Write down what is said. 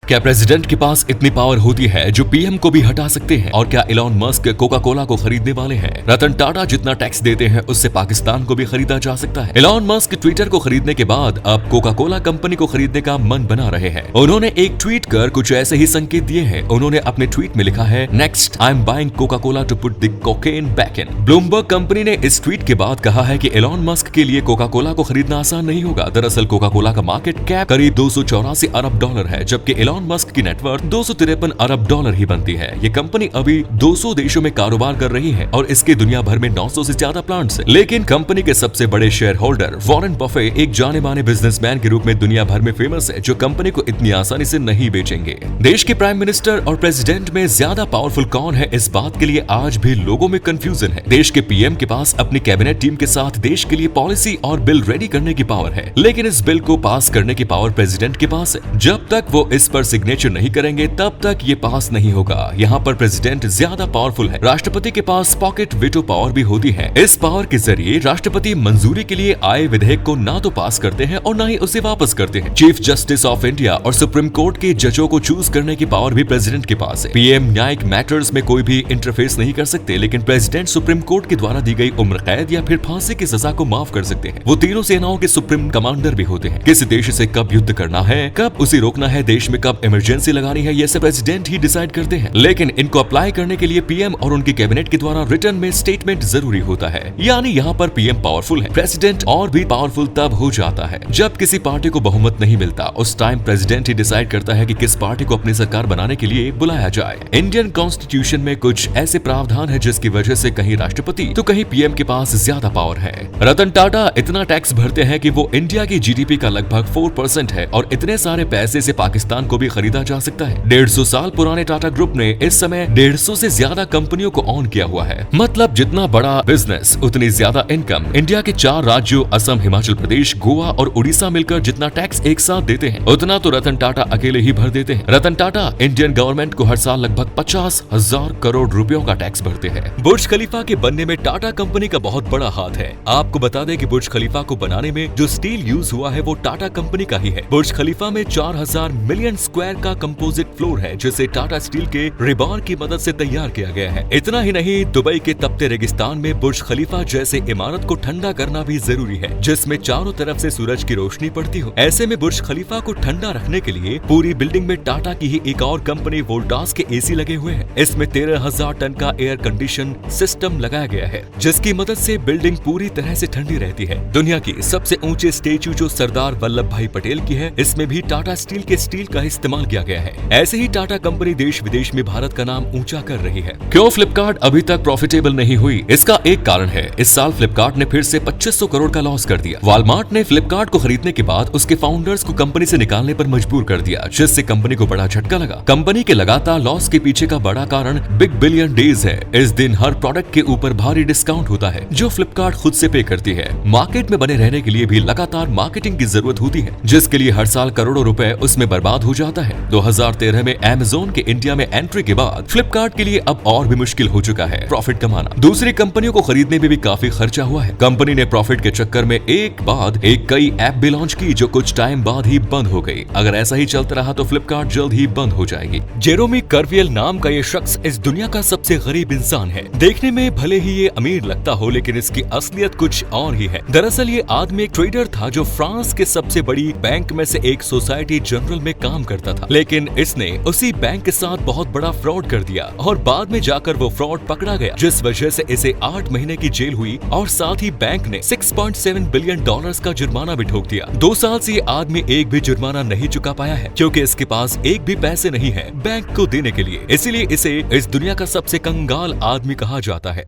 क्या प्रेसिडेंट के पास इतनी पावर होती है जो पीएम को भी हटा सकते हैं? और क्या इलॉन मस्क कोका कोला को खरीदने वाले हैं? रतन टाटा जितना टैक्स देते हैं उससे पाकिस्तान को भी खरीदा जा सकता है। इलॉन मस्क ट्विटर को खरीदने के बाद अब कोका कोला कंपनी को खरीदने का मन बना रहे हैं। उन्होंने एक ट्वीट कर कुछ ऐसे ही संकेत दिए हैं। उन्होंने अपने ट्वीट में लिखा है, next I am buying Coca Cola to put the cocaine back in. Bloomberg company ने इस ट्वीट के बाद कहा है कि इलॉन मस्क के लिए कोका कोला को खरीदना आसान नहीं होगा। दरअसल कोका कोला का मार्केट कैप करीब 284 अरब डॉलर है, जबकि इलॉन मस्क की नेटवर्थ 253 अरब डॉलर ही बनती है। ये कंपनी अभी 200 देशों में कारोबार कर रही है और इसके दुनिया भर में 900 से ज्यादा प्लांट्स हैं। लेकिन कंपनी के सबसे बड़े शेयर होल्डर वॉरेन बफे एक जाने माने बिजनेसमैन के रूप में दुनिया भर में फेमस है, जो कंपनी को इतनी आसानी से नहीं बेचेंगे। देश के प्राइम मिनिस्टर और प्रेसिडेंट में ज्यादा पावरफुल कौन है, इस बात के लिए आज भी लोगों में कंफ्यूजन है। देश के पीएम के पास अपनी कैबिनेट टीम के साथ देश के लिए पॉलिसी और बिल रेडी करने की पावर है, लेकिन इस बिल को पास करने की पावर प्रेसिडेंट के पास है। जब तक वो इस पर सिग्नेचर नहीं करेंगे तब तक ये पास नहीं होगा। यहाँ पर प्रेसिडेंट ज्यादा पावरफुल है। राष्ट्रपति के पास पॉकेट वीटो पावर भी होती है। इस पावर के जरिए राष्ट्रपति मंजूरी के लिए आए विधेयक को ना तो पास करते हैं और ना ही उसे वापस करते हैं। चीफ जस्टिस ऑफ इंडिया और सुप्रीम कोर्ट के जजों को चूज करने की पावर भी प्रेसिडेंट के पास है। पीएम न्यायिक मैटर्स में कोई भी इंटरफेस नहीं कर सकते, लेकिन प्रेसिडेंट सुप्रीम कोर्ट के द्वारा दी गई उम्र कैद या फिर फांसी की सजा को माफ कर सकते हैं। वो तीनों सेनाओं के सुप्रीम कमांडर भी होते हैं। किस देश से कब युद्ध करना है, कब उसे रोकना है, देश में कब इमरजेंसी लगानी है, ये सब प्रेसिडेंट ही डिसाइड करते हैं। लेकिन इनको अप्लाई करने के लिए पीएम और उनकी कैबिनेट के द्वारा रिटर्न में स्टेटमेंट जरूरी होता है। यानी यहाँ पर पीएम पावरफुल है। प्रेसिडेंट और भी पावरफुल तब हो जाता है जब किसी पार्टी को बहुमत नहीं मिलता। उस टाइम प्रेसिडेंट ही डिसाइड करता है कि किस पार्टी को अपनी सरकार बनाने के लिए बुलाया जाए। इंडियन कॉन्स्टिट्यूशन में कुछ ऐसे प्रावधान है जिसकी वजह से कहीं राष्ट्रपति तो कहीं पीएम के पास ज्यादा पावर है। रतन टाटा इतना टैक्स भरते हैं कि वो इंडिया की जीडीपी का लगभग 4% है और इतने सारे पैसे से पाकिस्तान को भी खरीदा जा सकता है। 150 साल पुराने टाटा ग्रुप ने इस समय 150 से ज्यादा कंपनियों को ऑन किया हुआ है। मतलब जितना बड़ा बिजनेस उतनी ज्यादा इनकम। इंडिया के 4 राज्यों असम, हिमाचल प्रदेश, गोवा और उड़ीसा मिलकर जितना टैक्स एक साथ देते हैं उतना तो रतन टाटा अकेले ही भर देते हैं। रतन टाटा इंडियन गवर्नमेंट को हर साल लगभग 50,000 करोड़ रुपयों का टैक्स भरते हैं। बुर्ज खलीफा के बनने में टाटा कंपनी का बहुत बड़ा हाथ है। आपको बता दें कि बुर्ज खलीफा को बनाने में जो स्टील यूज हुआ है वो टाटा कंपनी का ही है। बुर्ज खलीफा में 4000 मिलियन स्क्वायर का कंपोजिट फ्लोर है, जिसे टाटा स्टील के रिबार की मदद से तैयार किया गया है। इतना ही नहीं, दुबई के तपते रेगिस्तान में बुर्ज खलीफा जैसे इमारत को ठंडा करना भी जरूरी है, जिसमें चारों तरफ से सूरज की रोशनी पड़ती हो। ऐसे में बुर्ज खलीफा को ठंडा रखने के लिए पूरी बिल्डिंग में टाटा की ही एक और कंपनी वोल्टास के एसी लगे हुए हैं। इसमें 13,000 टन का एयर कंडीशन सिस्टम लगाया गया है, जिसकी मदद से बिल्डिंग पूरी तरह से ठंडी रहती है। दुनिया की सबसे ऊंचे स्टेच्यू जो सरदार वल्लभ भाई पटेल की है, इसमें भी टाटा स्टील के स्टील का इस्तेमाल किया गया है। ऐसे ही टाटा कंपनी देश विदेश में भारत का नाम ऊंचा कर रही है। क्यों फ्लिपकार्ट अभी तक प्रॉफिटेबल नहीं हुई? इसका एक कारण है, इस साल फ्लिपकार्ट ने फिर से 2500 करोड़ का लॉस कर दिया। वॉलमार्ट ने फ्लिपकार्ट को खरीदने के बाद उसके फाउंडर्स को कंपनी से निकालने पर मजबूर कर दिया, जिससे कंपनी को बड़ा झटका लगा। कंपनी के लगातार लॉस के पीछे का बड़ा कारण बिग बिलियन डेज है। इस दिन हर प्रोडक्ट के ऊपर भारी डिस्काउंट होता है, जो फ्लिपकार्ट खुद से पे करती है। मार्केट में बने रहने के लिए भी लगातार मार्केटिंग की जरूरत होती है, जिसके लिए हर साल करोड़ों रुपए उसमें बर्बाद हो जाता है। 2013 में अमेज़न के इंडिया में एंट्री के बाद फ्लिपकार्ट के लिए अब और भी मुश्किल हो चुका है प्रॉफिट कमाना। दूसरी कंपनियों को खरीदने में भी काफी खर्चा हुआ है। कंपनी ने प्रॉफिट के चक्कर में एक बाद एक कई ऐप भी लॉन्च की, जो कुछ टाइम बाद ही बंद हो गई। अगर ऐसा ही चलता रहा तो फ्लिपकार्ट जल्द ही बंद हो जाएगी। जेरोमी कर्वियल नाम का ये शख्स इस दुनिया का सबसे गरीब इंसान है। देखने में भले ही ये अमीर लगता हो, लेकिन इसकी असलियत कुछ और ही है। दरअसल ये आदमी एक ट्रेडर था जो फ्रांस के सबसे बड़ी बैंक में से एक सोसाइटी जनरल में काम करता था, लेकिन इसने उसी बैंक के साथ बहुत बड़ा फ्रॉड कर दिया और बाद में जाकर वो फ्रॉड पकड़ा गया, जिस वजह से इसे 8 महीने की जेल हुई और साथ ही बैंक ने $6.7 बिलियन का जुर्माना भी ठोक दिया। 2 साल से ये आदमी एक भी जुर्माना नहीं चुका पाया है, क्योंकि इसके पास एक भी पैसे नहीं है बैंक को देने के लिए। इसीलिए इसे इस दुनिया का सबसे कंगाल आदमी कहा जाता है।